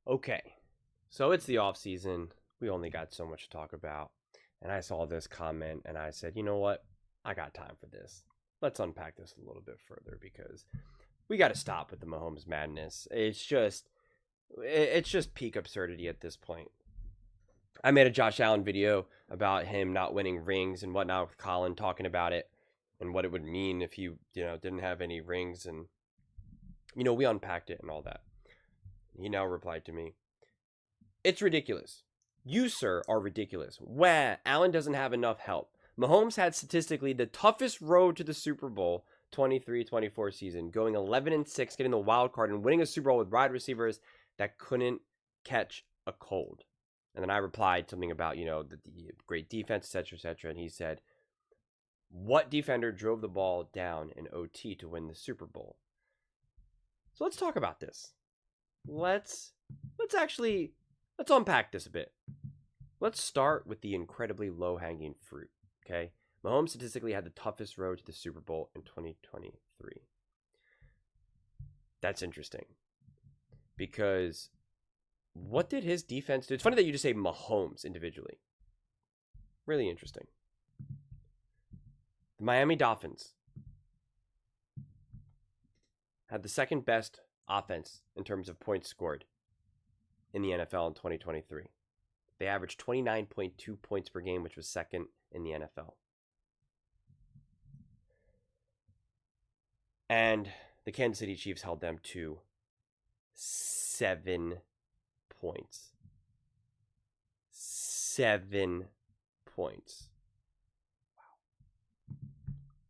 Okay, so it's the off season. We only got so much to talk about. And I saw this comment and I said, you know what? I got time for this. Let's unpack this a little bit further because we got to stop with the Mahomes madness. It's just peak absurdity at this point. I made a Josh Allen video about him not winning rings and whatnot with Colin talking about it and what it would mean if he didn't have any rings, and we unpacked it and all that. He now replied to me, "It's ridiculous. You, sir, are ridiculous. Wah, Allen doesn't have enough help. Mahomes had statistically the toughest road to the Super Bowl 23-24 season, going 11-6, getting the wild card and winning a Super Bowl with wide receivers that couldn't catch a cold." And then I replied something about, the great defense, etc., etc. And he said, "What defender drove the ball down in OT to win the Super Bowl?" So let's talk about this. Let's unpack this a bit. Let's start with the incredibly low-hanging fruit, okay? Mahomes statistically had the toughest road to the Super Bowl in 2023. That's interesting because what did his defense do? It's funny that you just say Mahomes individually. Really interesting. The Miami Dolphins had the second best offense in terms of points scored in the NFL in 2023. They averaged 29.2 points per game, which was second in the NFL. And the Kansas City Chiefs held them to 7 points. 7 points. Wow.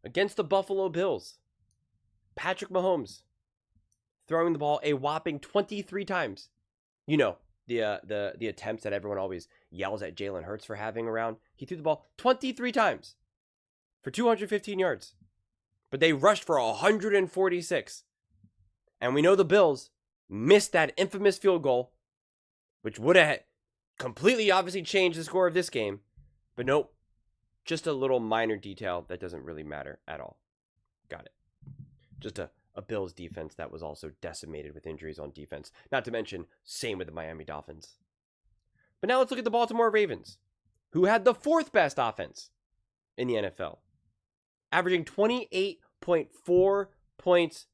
Against the Buffalo Bills, Patrick Mahomes throwing the ball a whopping 23 times. The attempts that everyone always yells at Jalen Hurts for having around. He threw the ball 23 times for 215 yards. But they rushed for 146. And we know the Bills missed that infamous field goal, which would have completely obviously changed the score of this game. But nope, just a little minor detail that doesn't really matter at all. Got it. Just a Bills defense that was also decimated with injuries on defense. Not to mention, same with the Miami Dolphins. But now let's look at the Baltimore Ravens, who had the fourth best offense in the NFL, averaging 28.4 points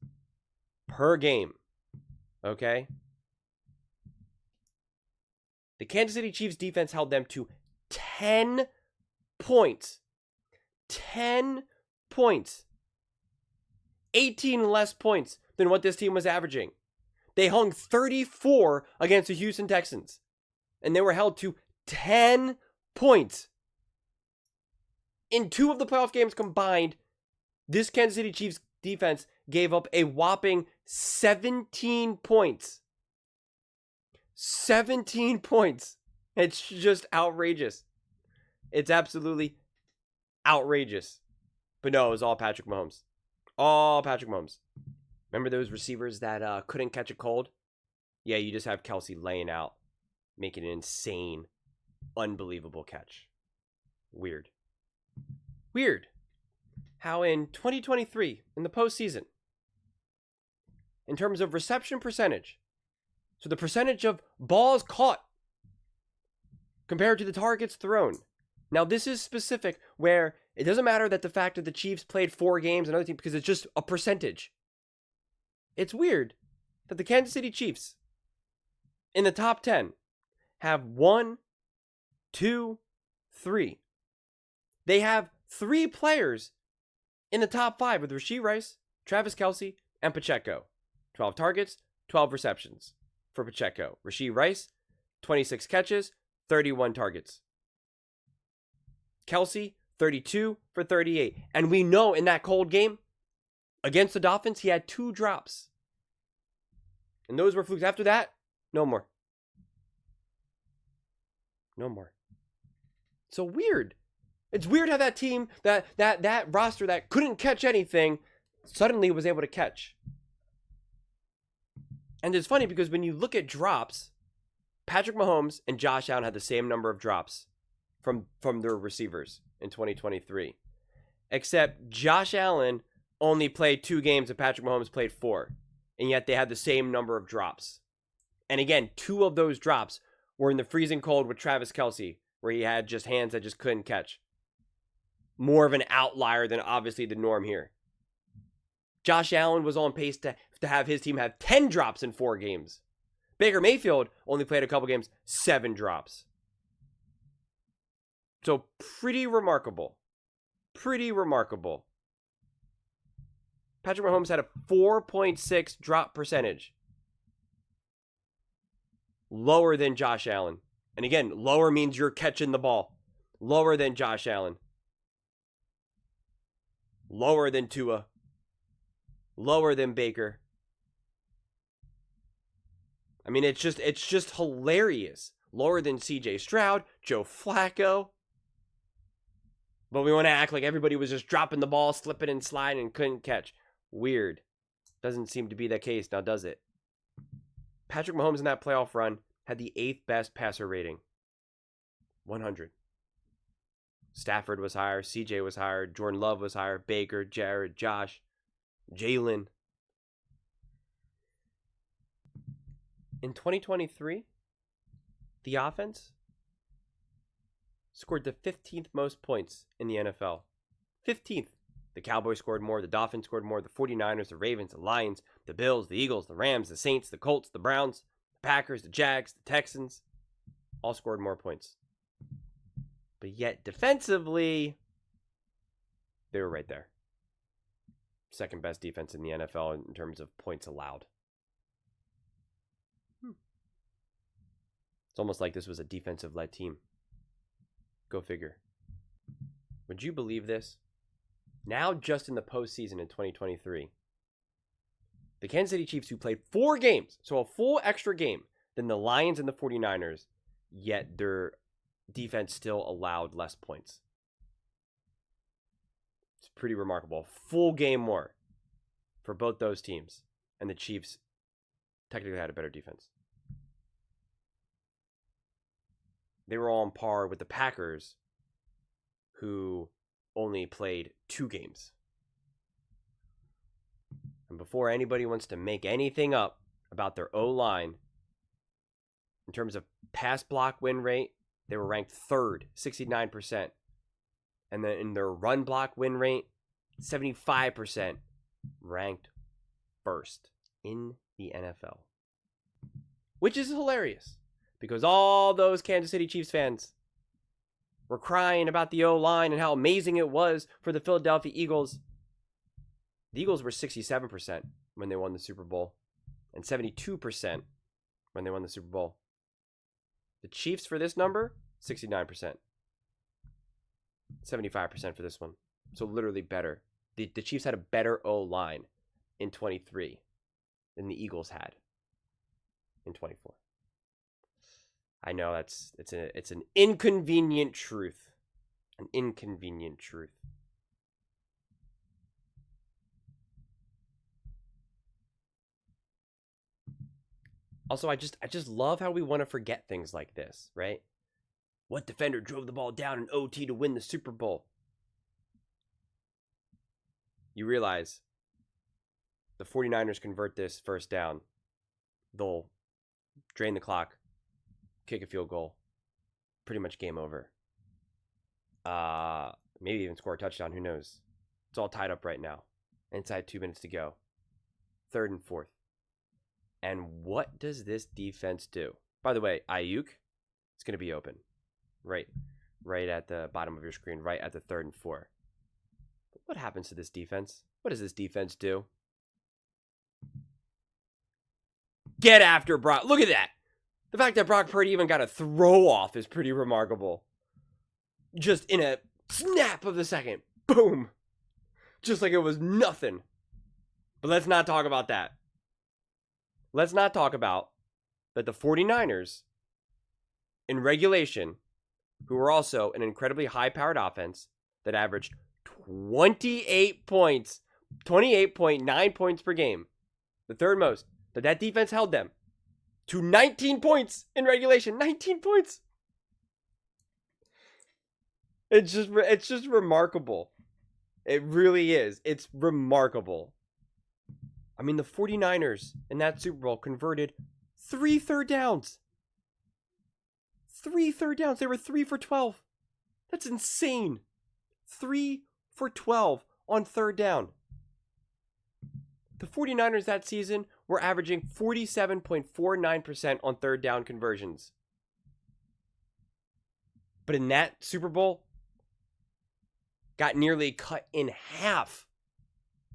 per game. Okay? The Kansas City Chiefs defense held them to 10 points. 10 points. 18 less points than what this team was averaging. They hung 34 against the Houston Texans, and they were held to 10 points. In 2 of the playoff games combined, this Kansas City Chiefs defense gave up a whopping 17 points. 17 points. It's just outrageous. It's absolutely outrageous. But no, it was all Patrick Mahomes. All Patrick Mahomes. Remember those receivers that couldn't catch a cold? Yeah, you just have Kelsey laying out, making an insane, unbelievable catch. Weird. How in 2023, in the postseason, in terms of reception percentage, so the percentage of balls caught compared to the targets thrown. Now, this is specific where it doesn't matter that the fact that the Chiefs played 4 games and other things because it's just a percentage. It's weird that the Kansas City Chiefs in the top 10 have 1, 2, 3. They have 3 players in the top 5 with Rashee Rice, Travis Kelce, and Pacheco. 12 targets, 12 receptions for Pacheco. Rashee Rice, 26 catches, 31 targets. Kelce, 32 for 38. And we know in that cold game against the Dolphins, he had 2 drops. And those were flukes. After that, no more. No more. So weird. It's weird how that team, that roster that couldn't catch anything, suddenly was able to catch. And it's funny because when you look at drops, Patrick Mahomes and Josh Allen had the same number of drops from their receivers in 2023. Except Josh Allen only played 2 games and Patrick Mahomes played 4. And yet they had the same number of drops. And again, 2 of those drops were in the freezing cold with Travis Kelce, where he had just hands that just couldn't catch. More of an outlier than obviously the norm here. Josh Allen was on pace to have his team have 10 drops in 4 games. Baker Mayfield only played a couple games, 7 drops. So pretty remarkable. Pretty remarkable. Patrick Mahomes had a 4.6 drop percentage. Lower than Josh Allen. And again, lower means you're catching the ball. Lower than Josh Allen. Lower than Tua. Lower than Baker. I mean, it's just hilarious. Lower than CJ Stroud, Joe Flacco. But we want to act like everybody was just dropping the ball, slipping and sliding, and couldn't catch. Weird. Doesn't seem to be the case now, does it? Patrick Mahomes in that playoff run had the 8th best passer rating. 100. Stafford was higher. CJ was higher. Jordan Love was higher. Baker, Jared, Josh, Jalen. In 2023, the offense scored the 15th most points in the NFL. 15th. The Cowboys scored more. The Dolphins scored more. The 49ers, the Ravens, the Lions, the Bills, the Eagles, the Rams, the Saints, the Colts, the Browns, the Packers, the Jags, the Texans, all scored more points. But yet, defensively, they were right there. Second best defense in the NFL in terms of points allowed. It's almost like this was a defensive-led team. Go figure. Would you believe this? Now, just in the postseason in 2023, the Kansas City Chiefs, who played 4 games, so a full extra game than the Lions and the 49ers, yet their defense still allowed less points. It's pretty remarkable. Full game more for both those teams, and the Chiefs technically had a better defense. They were all on par with the Packers, who only played 2 games. And before anybody wants to make anything up about their O-line, in terms of pass block win rate, they were ranked 3rd, 69%. And then in their run block win rate, 75%, ranked 1st in the NFL. Which is hilarious, because all those Kansas City Chiefs fans were crying about the O-line and how amazing it was for the Philadelphia Eagles. The Eagles were 67% when they won the Super Bowl and 72% when they won the Super Bowl. The Chiefs for this number, 69%. 75% for this one. So literally better. The Chiefs had a better O-line in 23 than the Eagles had in 24. I know it's an inconvenient truth. An inconvenient truth. Also, I just love how we want to forget things like this, right? What defender drove the ball down in OT to win the Super Bowl? You realize the 49ers convert this first down. They'll drain the clock, kick a field goal, pretty much game over. Maybe even score a touchdown, who knows? It's all tied up right now. Inside 2 minutes to go. 3rd and 4th. And what does this defense do? By the way, Ayuk, it's going to be open. Right at the bottom of your screen, right at the 3rd and 4. But what happens to this defense? What does this defense do? Get after Brock. Look at that. The fact that Brock Purdy even got a throw off is pretty remarkable. Just in a snap of the second. Boom. Just like it was nothing. But let's not talk about that. Let's not talk about that the 49ers, in regulation, who were also an incredibly high-powered offense that averaged 28 points, 28.9 points per game, the 3rd most, that defense held them to 19 points in regulation. 19 points. It's just remarkable. It really is. It's remarkable. I mean, the 49ers in that Super Bowl converted 3 third downs. 3 third downs. They were 3 for 12. That's insane. 3 for 12 on third down. The 49ers that season were averaging 47.49% on third down conversions. But in that Super Bowl, got nearly cut in half.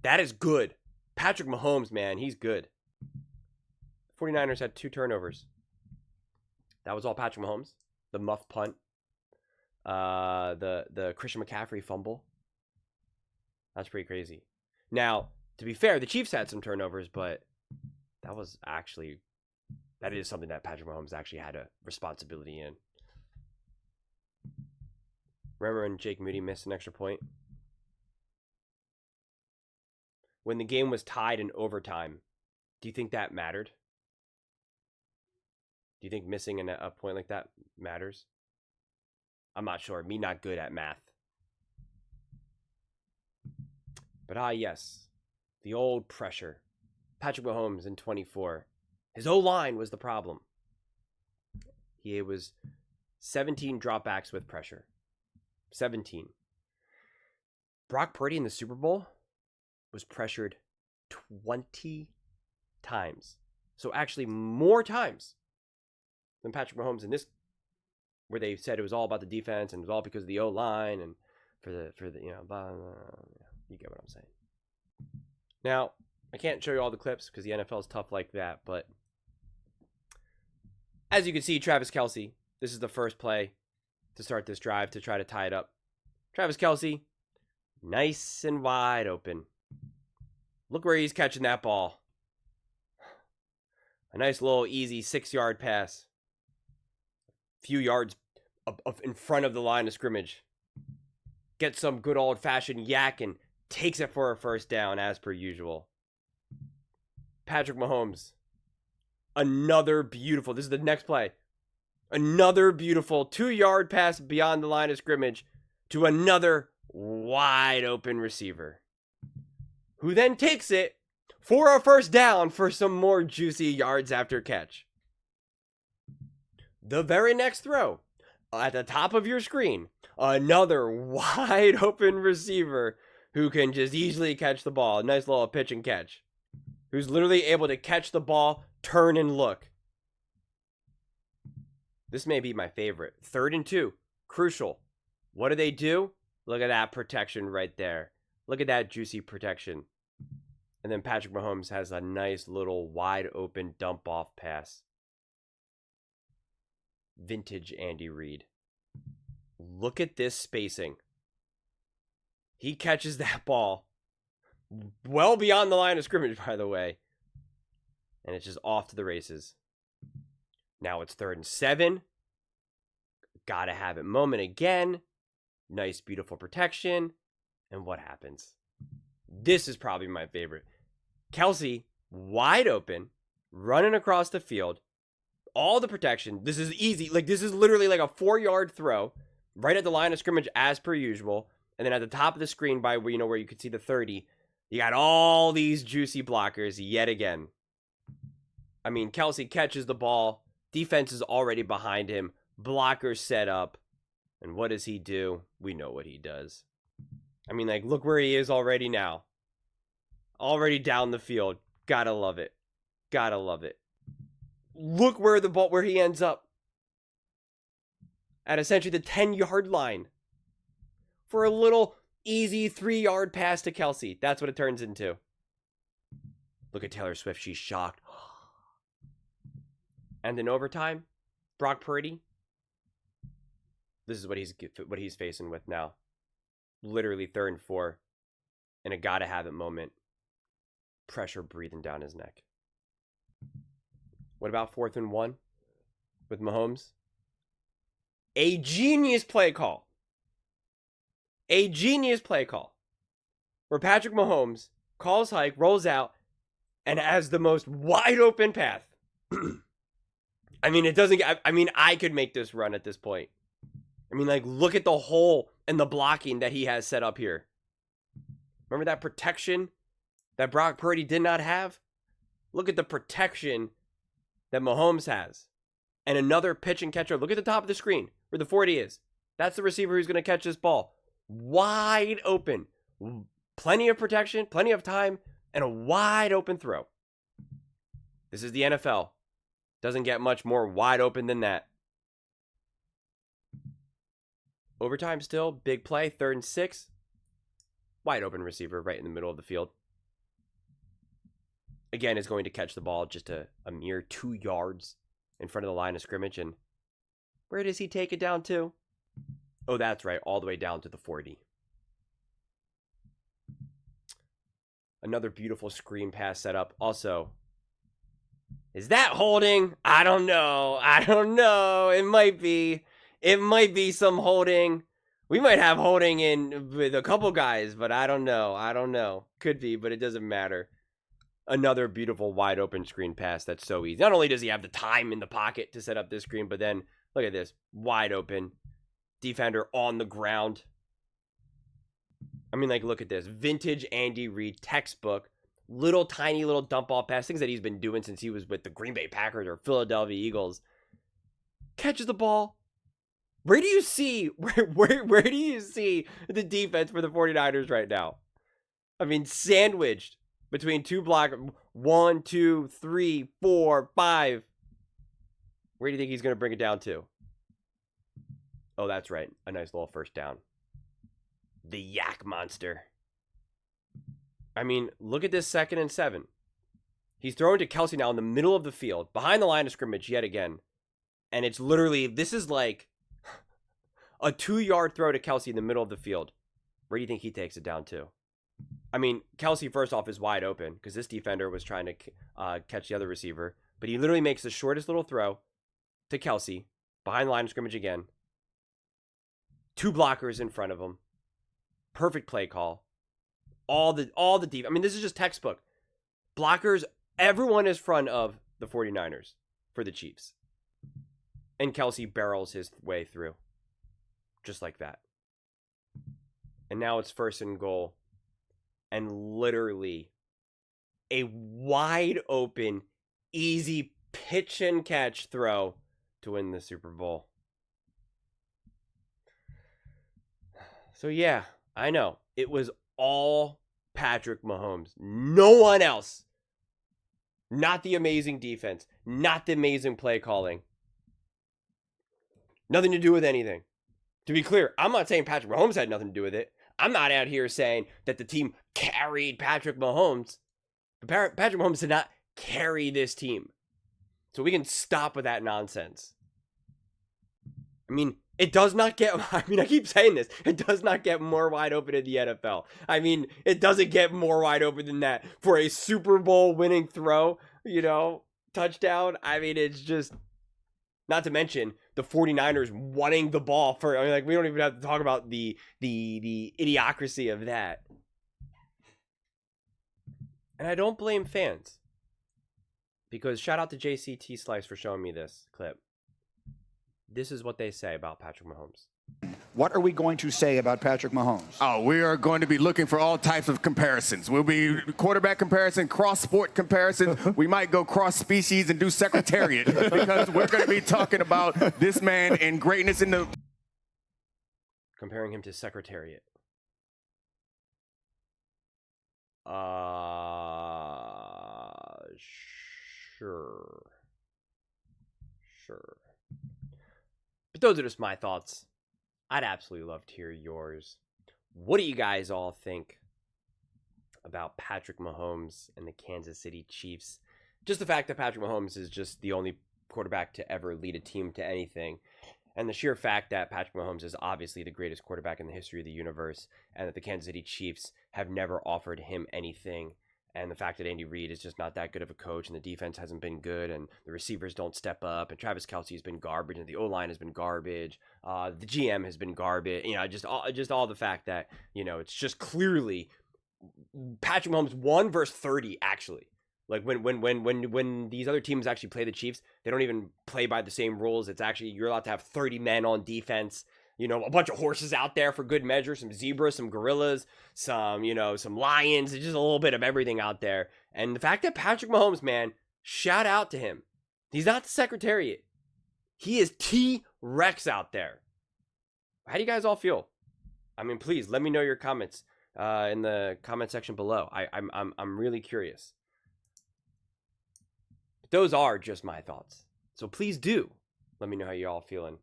That is good. Patrick Mahomes, man, he's good. 49ers had 2 turnovers. That was all Patrick Mahomes. The muff punt. The Christian McCaffrey fumble. That's pretty crazy. Now, to be fair, the Chiefs had some turnovers, but that is something that Patrick Mahomes actually had a responsibility in. Remember when Jake Moody missed an extra point? When the game was tied in overtime, do you think that mattered? Do you think missing a point like that matters? I'm not sure. Me not good at math. But yes, the old pressure. Patrick Mahomes in 24. His O-line was the problem. He was 17 dropbacks with pressure. 17. Brock Purdy in the Super Bowl was pressured 20 times. So actually more times than Patrick Mahomes in this, where they said it was all about the defense and it was all because of the O-line and for the you know, blah, blah, blah. You get what I'm saying. Now, I can't show you all the clips because the NFL is tough like that, but as you can see, Travis Kelce, this is the first play to start this drive to try to tie it up. Travis Kelce, nice and wide open. Look where he's catching that ball. A nice little easy 6-yard pass. Few yards in front of the line of scrimmage. Gets some good old-fashioned yak and takes it for a first down as per usual. Patrick Mahomes. Another beautiful, this is the next play. Another beautiful 2-yard pass beyond the line of scrimmage to another wide open receiver, who then takes it for a first down for some more juicy yards after catch. The very next throw, at the top of your screen, another wide open receiver who can just easily catch the ball. Nice little pitch and catch. Who's literally able to catch the ball, turn and look. This may be my favorite. 3rd and 2. Crucial. What do? Look at that protection right there. Look at that juicy protection. And then Patrick Mahomes has a nice little wide open dump off pass. Vintage Andy Reid. Look at this spacing. He catches that ball well beyond the line of scrimmage, by the way. And it's just off to the races. Now it's 3rd and 7. Gotta have it moment again. Nice, beautiful protection. And what happens? This is probably my favorite. Kelce, wide open, running across the field. All the protection. This is easy. Like, this is literally like a 4-yard throw. Right at the line of scrimmage as per usual. And then at the top of the screen by where, where you could see the 30. You got all these juicy blockers yet again. I mean, Kelce catches the ball. Defense is already behind him. Blockers set up. And what does he do? We know what he does. I mean, like, look where he is already now. Already down the field. Gotta love it. Gotta love it. Look where where he ends up. At essentially the 10-yard line. For a little easy 3-yard pass to Kelce. That's what it turns into. Look at Taylor Swift. She's shocked. And in overtime, Brock Purdy. This is what he's facing with now. Literally 3rd and 4. In a gotta have it moment. Pressure breathing down his neck. What about 4th and 1 with Mahomes? A genius play call. A genius play call. Where Patrick Mahomes calls hike, rolls out, and has the most wide open path. I mean, it doesn't get, I mean, I could make this run at this point. I mean, like, look at the hole and the blocking that he has set up here. Remember that protection that Brock Purdy did not have? Look at the protection that Mahomes has and another pitch and catcher. Look at the top of the screen where the 40 is. That's the receiver who's going to catch this ball. Wide open. Plenty of protection, plenty of time, and a wide open throw. This is the NFL. Doesn't get much more wide open than that. Overtime still. Big play. 3rd and 6. Wide open receiver right in the middle of the field. Again, is going to catch the ball just a mere 2 yards in front of the line of scrimmage. And where does he take it down to? Oh, that's right. All the way down to the 40. Another beautiful screen pass setup. Also, is that holding? I don't know. It might be. It might be some holding. We might have holding in with a couple guys, but I don't know. Could be, but it doesn't matter. Another beautiful wide open screen pass that's so easy. Not only does he have the time in the pocket to set up this screen, but then look at this. Wide open. Defender on the ground. I mean, like, look at this. Vintage Andy Reid textbook. Tiny little dump ball pass. Things that he's been doing since he was with the Green Bay Packers or Philadelphia Eagles. Catches the ball. Where do you see where do you see the defense for the 49ers right now? I mean, sandwiched between 2 blockers. 1, 2, 3, 4, 5. Where do you think he's going to bring it down to? Oh, that's right. A nice little first down. The yak monster. I mean, look at this 2nd and 7. He's throwing to Kelsey now in the middle of the field, behind the line of scrimmage yet again. And it's literally, this is like a 2-yard throw to Kelsey in the middle of the field. Where do you think he takes it down to? I mean, Kelsey, first off, is wide open because this defender was trying to catch the other receiver. But he literally makes the shortest little throw to Kelsey, behind the line of scrimmage again. 2 blockers in front of him. Perfect play call. All the I mean, this is just textbook. Blockers, everyone is front of the 49ers for the Chiefs. And Kelsey barrels his way through. Just like that. And now it's 1st and goal. And literally a wide open, easy pitch and catch throw to win the Super Bowl. So yeah, I know. It was all Patrick Mahomes. No one else. Not the amazing defense. Not the amazing play calling. Nothing to do with anything. To be clear, I'm not saying Patrick Mahomes had nothing to do with it. I'm not out here saying that the team carried Patrick Mahomes. But Patrick Mahomes did not carry this team. So we can stop with that nonsense. I mean, it does not get, I keep saying this. It does not get more wide open in the NFL. I mean, it doesn't get more wide open than that for a Super Bowl winning throw, touchdown. I mean, it's just, not to mention the 49ers wanting the ball for, we don't even have to talk about the idiocracy of that. And I don't blame fans. Because shout out to JCT Slice for showing me this clip. This is what they say about Patrick Mahomes. What are we going to say about Patrick Mahomes? Oh, we are going to be looking for all types of comparisons. We'll be quarterback comparison, cross-sport comparison. We might go cross-species and do secretariat because we're going to be talking about this man and greatness in the... Comparing him to secretariat. Sure. But those are just my thoughts. I'd absolutely love to hear yours. What do you guys all think about Patrick Mahomes and the Kansas City Chiefs? Just the fact that Patrick Mahomes is just the only quarterback to ever lead a team to anything. And the sheer fact that Patrick Mahomes is obviously the greatest quarterback in the history of the universe. And that the Kansas City Chiefs have never offered him anything. And the fact that Andy Reid is just not that good of a coach, and the defense hasn't been good, and the receivers don't step up, and Travis Kelce has been garbage, and the O-line has been garbage, the GM has been garbage, just all the fact that, it's just clearly Patrick Mahomes 1 versus 30, actually. Like, when these other teams actually play the Chiefs, they don't even play by the same rules. It's actually, you're allowed to have 30 men on defense. A bunch of horses out there for good measure, some zebras, some gorillas, some lions, just a little bit of everything out there. And the fact that Patrick Mahomes, man, shout out to him. He's not the Secretariat. He is T-Rex out there. How do you guys all feel? I mean, please let me know your comments in the comment section below. I'm really curious. Those are just my thoughts. So please do let me know how you all feeling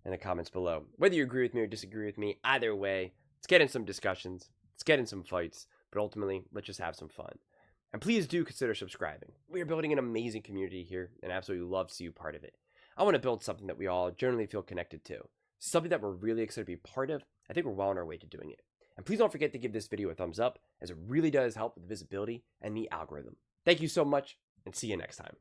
in the comments below. Whether you agree with me or disagree with me, either way, let's get in some discussions. Let's get in some fights. But ultimately, let's just have some fun. And please do consider subscribing. We are building an amazing community here, and I absolutely love to see you part of it. I want to build something that we all generally feel connected to. Something that we're really excited to be part of. I think we're well on our way to doing it. And please don't forget to give this video a thumbs up, as it really does help with the visibility and the algorithm. Thank you so much, and see you next time.